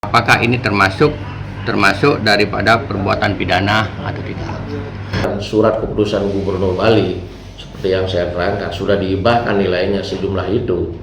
Apakah ini termasuk daripada perbuatan pidana atau tidak? Surat keputusan Gubernur Bali seperti yang saya terangkan sudah dihibahkan nilainya sejumlah itu.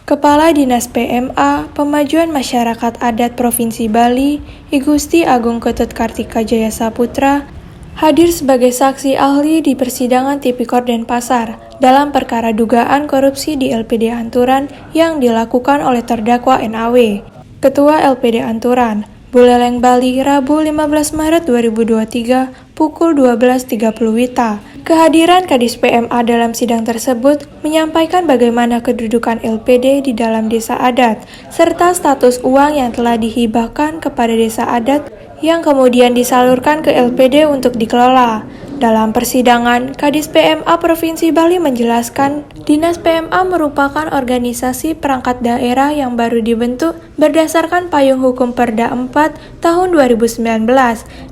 Kepala Dinas PMA Pemajuan Masyarakat Adat Provinsi Bali, I Gusti Agung Ketut Kartika Jaya Saputra, hadir sebagai saksi ahli di persidangan Tipikor Denpasar dalam perkara dugaan korupsi di LPD Anturan yang dilakukan oleh terdakwa NAW. Ketua LPD Anturan, Buleleng Bali, Rabu 15 Maret 2023, pukul 12.30 WITA. Kehadiran Kadis PMA dalam sidang tersebut menyampaikan bagaimana kedudukan LPD di dalam desa adat, serta status uang yang telah dihibahkan kepada desa adat yang kemudian disalurkan ke LPD untuk dikelola. Dalam persidangan, Kadis PMA Provinsi Bali menjelaskan, Dinas PMA merupakan organisasi perangkat daerah yang baru dibentuk berdasarkan payung hukum Perda 4 tahun 2019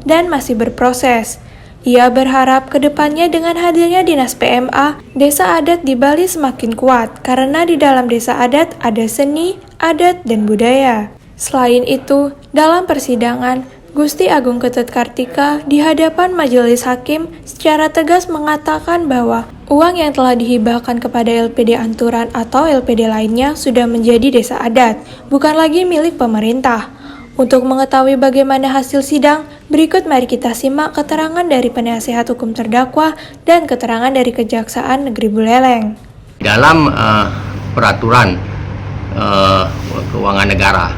dan masih berproses. Ia berharap ke depannya dengan hadirnya Dinas PMA, desa adat di Bali semakin kuat karena di dalam desa adat ada seni, adat, dan budaya. Selain itu, dalam persidangan, Gusti Agung Ketut Kartika di hadapan majelis hakim secara tegas mengatakan bahwa uang yang telah dihibahkan kepada LPD Anturan atau LPD lainnya sudah menjadi desa adat, bukan lagi milik pemerintah. Untuk mengetahui bagaimana hasil sidang, berikut mari kita simak keterangan dari penasihat hukum terdakwa dan keterangan dari Kejaksaan Negeri Buleleng. Dalam peraturan keuangan negara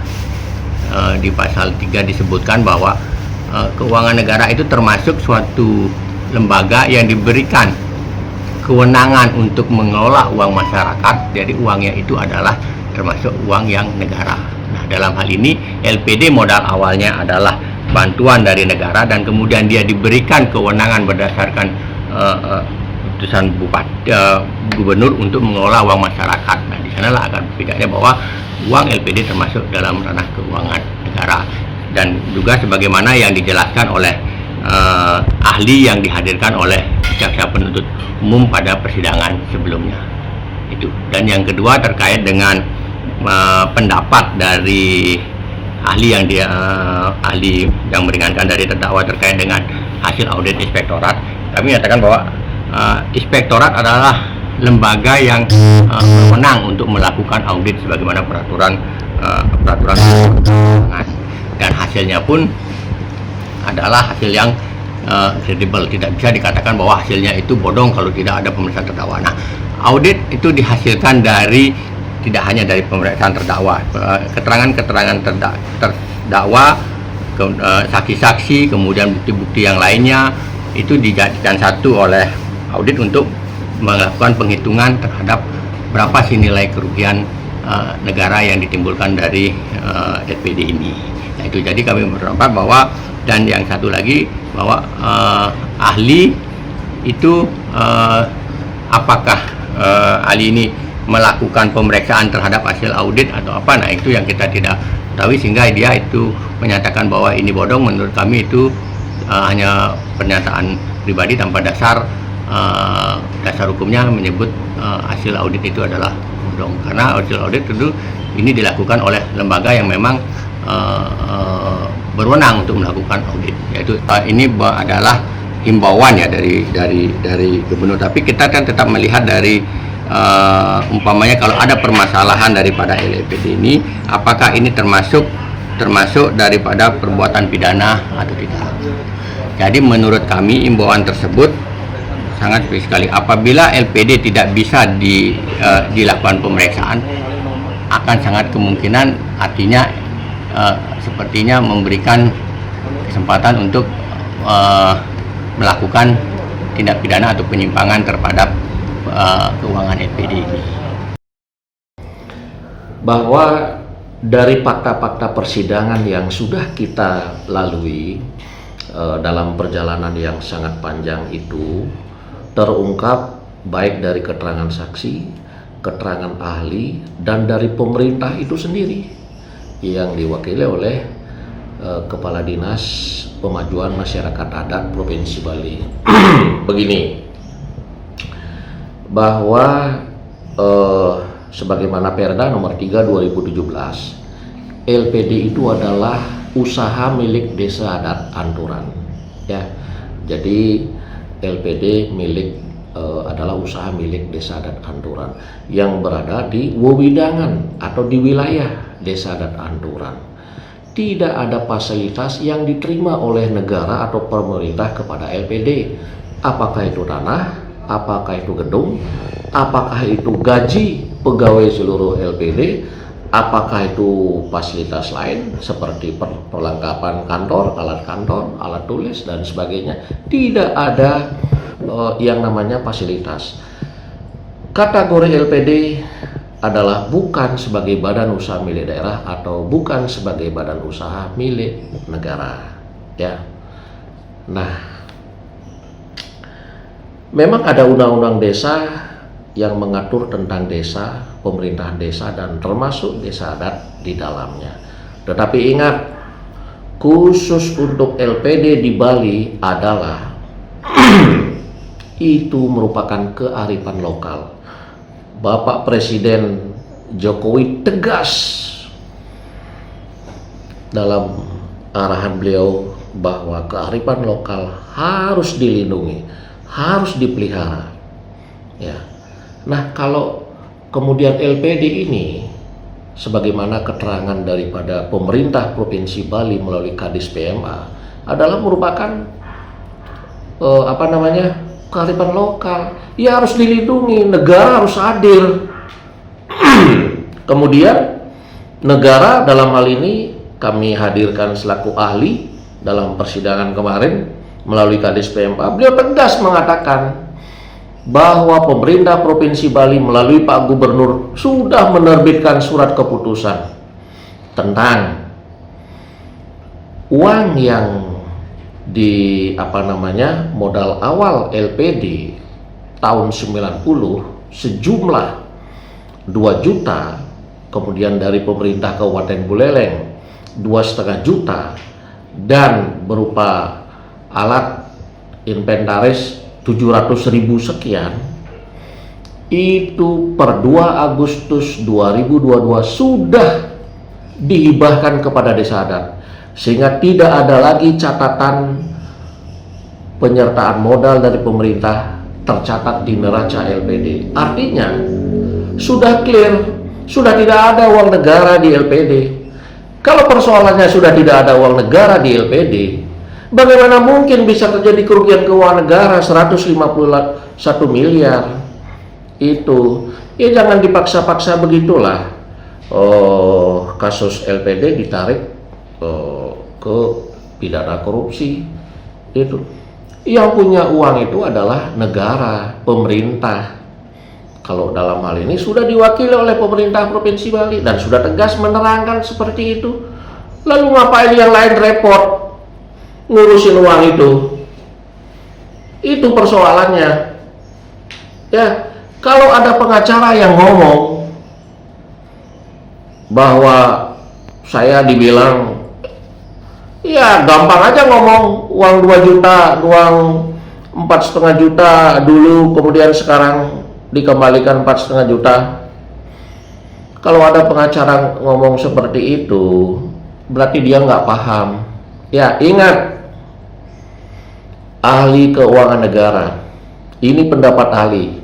di pasal 3 disebutkan bahwa keuangan negara itu termasuk suatu lembaga yang diberikan kewenangan untuk mengelola uang masyarakat. Jadi uangnya itu adalah termasuk uang yang negara. Nah, dalam hal ini LPD modal awalnya adalah bantuan dari negara dan kemudian dia diberikan kewenangan berdasarkan putusan gubernur untuk mengelola uang masyarakat. Nah, di sanalah akan bedanya bahwa uang LPD termasuk dalam ranah keuangan negara, dan juga sebagaimana yang dijelaskan oleh ahli yang dihadirkan oleh jaksa penuntut umum pada persidangan sebelumnya itu. Dan yang kedua terkait dengan pendapat dari ahli yang meringankan dari terdakwa terkait dengan hasil audit inspektorat. Kami nyatakan bahwa inspektorat adalah lembaga yang berwenang untuk melakukan audit sebagaimana peraturan dan hasilnya pun adalah hasil yang kredibel. Tidak bisa dikatakan bahwa hasilnya itu bodong kalau tidak ada pemeriksaan terdakwa. Nah, audit itu dihasilkan dari tidak hanya dari pemeriksaan terdakwa, keterangan-keterangan terdakwa, saksi-saksi, kemudian bukti-bukti yang lainnya itu dijadikan satu oleh audit untuk melakukan penghitungan terhadap berapa sih nilai kerugian negara yang ditimbulkan dari LPD ini. Nah, itu jadi kami berpendapat bahwa, dan yang satu lagi bahwa ahli itu apakah ahli ini melakukan pemeriksaan terhadap hasil audit atau apa, nah itu yang kita tidak tahu, sehingga dia itu menyatakan bahwa ini bodong. Menurut kami itu hanya pernyataan pribadi tanpa dasar hukumnya menyebut hasil audit itu adalah bodong, karena hasil audit itu ini dilakukan oleh lembaga yang memang berwenang untuk melakukan audit, yaitu ini adalah himbauan ya dari gubernur. Tapi kita kan tetap melihat dari umpamanya kalau ada permasalahan daripada LPD ini, apakah ini termasuk daripada perbuatan pidana atau tidak. Jadi menurut kami himbauan tersebut sangat sekali. Apabila LPD tidak bisa dilakukan pemeriksaan, akan sangat kemungkinan artinya sepertinya memberikan kesempatan untuk melakukan tindak pidana atau penyimpangan terhadap keuangan LPD ini. Bahwa dari fakta-fakta persidangan yang sudah kita lalui dalam perjalanan yang sangat panjang itu, terungkap baik dari keterangan saksi, keterangan ahli, dan dari pemerintah itu sendiri yang diwakili oleh Kepala Dinas Pemajuan Masyarakat Adat Provinsi Bali. Begini, bahwa sebagaimana Perda nomor 3 2017, LPD itu adalah usaha milik Desa Adat Anturan, ya. Jadi LPD adalah usaha milik Desa Adat Anturan yang berada di wewidangan atau di wilayah Desa Adat Anturan. Tidak ada fasilitas yang diterima oleh negara atau pemerintah kepada LPD. Apakah itu tanah, apakah itu gedung, apakah itu gaji pegawai seluruh LPD, apakah itu fasilitas lain seperti perlengkapan kantor, alat tulis dan sebagainya. Tidak ada yang namanya fasilitas. Kategori LPD adalah bukan sebagai badan usaha milik daerah atau bukan sebagai badan usaha milik negara, ya. Nah, memang ada undang-undang desa yang mengatur tentang desa, pemerintahan desa dan termasuk desa adat di dalamnya. Tetapi ingat, khusus untuk LPD di Bali adalah itu merupakan kearifan lokal. Bapak Presiden Jokowi tegas dalam arahan beliau bahwa kearifan lokal harus dilindungi, harus dipelihara. Ya. Nah, kalau kemudian LPD ini, sebagaimana keterangan daripada pemerintah Provinsi Bali melalui Kadis PMA, adalah merupakan kearifan lokal, ya harus dilindungi, negara harus hadir. Kemudian negara dalam hal ini kami hadirkan selaku ahli dalam persidangan kemarin melalui Kadis PMA. Beliau tegas mengatakan bahwa pemerintah Provinsi Bali melalui Pak Gubernur sudah menerbitkan surat keputusan tentang uang yang modal awal LPD tahun 90 sejumlah 2 juta, kemudian dari pemerintah Kabupaten Buleleng 2,5 juta, dan berupa alat inventaris 700.000 sekian, itu per 2 Agustus 2022 sudah dihibahkan kepada desa adat, sehingga tidak ada lagi catatan penyertaan modal dari pemerintah tercatat di neraca LPD. Artinya sudah clear, sudah tidak ada uang negara di LPD. Kalau persoalannya sudah tidak ada uang negara di LPD, bagaimana mungkin bisa terjadi kerugian keuangan negara 151 miliar? Itu ya jangan dipaksa-paksa begitulah. Kasus LPD ditarik ke pidana korupsi. Itu yang punya uang itu adalah negara, pemerintah. Kalau dalam hal ini sudah diwakili oleh pemerintah Provinsi Bali dan sudah tegas menerangkan seperti itu. Lalu ngapain yang lain repot ngurusin uang itu? Itu persoalannya. Ya, kalau ada pengacara yang ngomong bahwa saya dibilang, ya gampang aja ngomong uang 2 juta, uang 4,5 juta dulu, kemudian sekarang dikembalikan 4,5 juta. Kalau ada pengacara ngomong seperti itu, berarti dia nggak paham. Ya, ingat, ahli keuangan negara, ini pendapat ahli,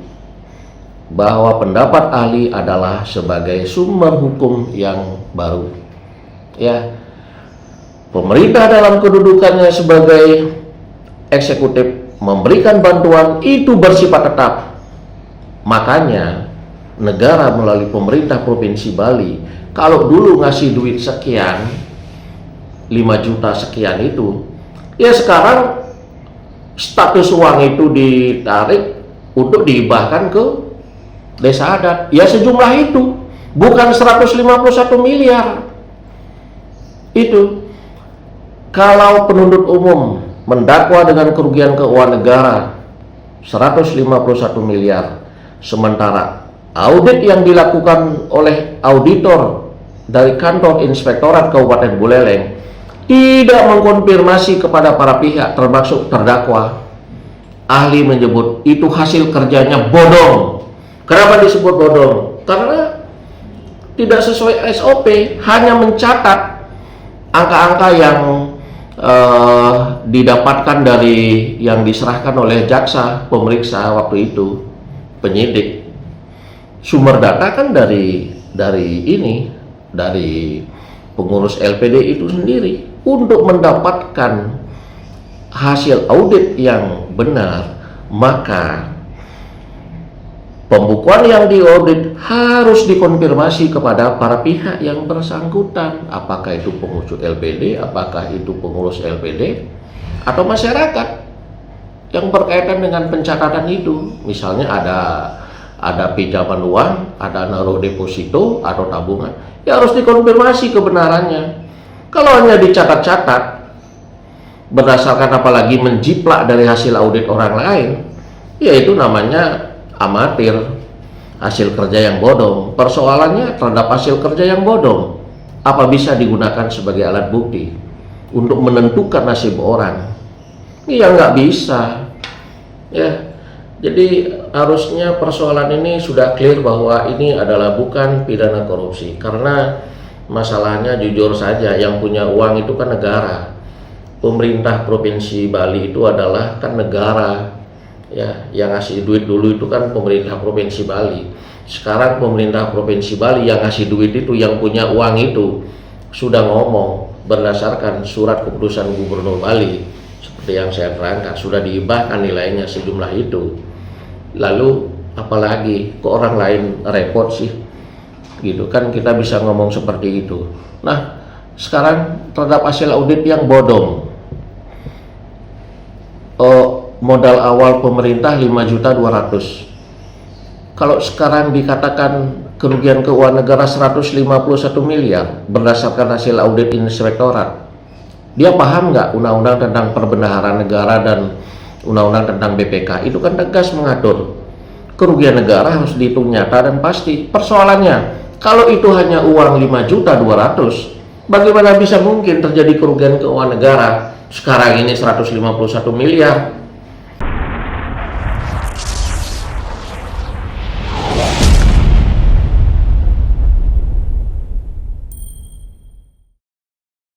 bahwa pendapat ahli adalah sebagai sumber hukum yang baru. Ya, pemerintah dalam kedudukannya sebagai eksekutif memberikan bantuan itu bersifat tetap. Makanya negara melalui pemerintah Provinsi Bali, kalau dulu ngasih duit sekian, 5 juta sekian itu, ya sekarang status uang itu ditarik untuk dihibahkan ke desa adat. Ya sejumlah itu, bukan 151 miliar. Itu kalau penuntut umum mendakwa dengan kerugian keuangan negara 151 miliar, sementara audit yang dilakukan oleh auditor dari kantor Inspektorat Kabupaten Buleleng tidak mengkonfirmasi kepada para pihak termasuk terdakwa. Ahli menyebut itu hasil kerjanya bodong. Kenapa disebut bodong? Karena tidak sesuai SOP, hanya mencatat angka-angka yang didapatkan dari yang diserahkan oleh jaksa pemeriksa waktu itu, penyidik. Sumber data kan dari pengurus LPD itu sendiri. Untuk mendapatkan hasil audit yang benar, maka pembukuan yang diaudit harus dikonfirmasi kepada para pihak yang bersangkutan. Apakah itu pengurus LPD, apakah itu pengurus LPD, atau masyarakat yang berkaitan dengan pencatatan itu. Misalnya ada pinjaman uang, ada naruh deposito atau tabungan, ya harus dikonfirmasi kebenarannya. Kalau hanya dicatat-catat berdasarkan apalagi menjiplak dari hasil audit orang lain, ya itu namanya amatir, hasil kerja yang bodong. Persoalannya terhadap hasil kerja yang bodong, apa bisa digunakan sebagai alat bukti untuk menentukan nasib orang? Ya nggak bisa. Ya, jadi harusnya persoalan ini sudah clear bahwa ini adalah bukan pidana korupsi, karena masalahnya jujur saja yang punya uang itu kan negara. Pemerintah Provinsi Bali itu adalah kan negara. Ya, yang ngasih duit dulu itu kan pemerintah Provinsi Bali. Sekarang pemerintah Provinsi Bali yang ngasih duit itu, yang punya uang itu sudah ngomong berdasarkan surat keputusan Gubernur Bali seperti yang saya terangkan, sudah dihibahkan nilainya sejumlah itu. Lalu apalagi ke orang lain repot sih, gitu kan, kita bisa ngomong seperti itu. Nah, sekarang terhadap hasil audit yang bodong, modal awal pemerintah 5.200.000. Kalau sekarang dikatakan kerugian keuangan negara 151 miliar berdasarkan hasil audit inspektorat, dia paham nggak undang-undang tentang perbendaharaan negara dan undang-undang tentang BPK? Itu kan tegas mengatur kerugian negara harus dihitung nyata dan pasti. Persoalannya, kalau itu hanya uang 5.200.000, bagaimana bisa mungkin terjadi kerugian keuangan negara sekarang ini 151 miliar?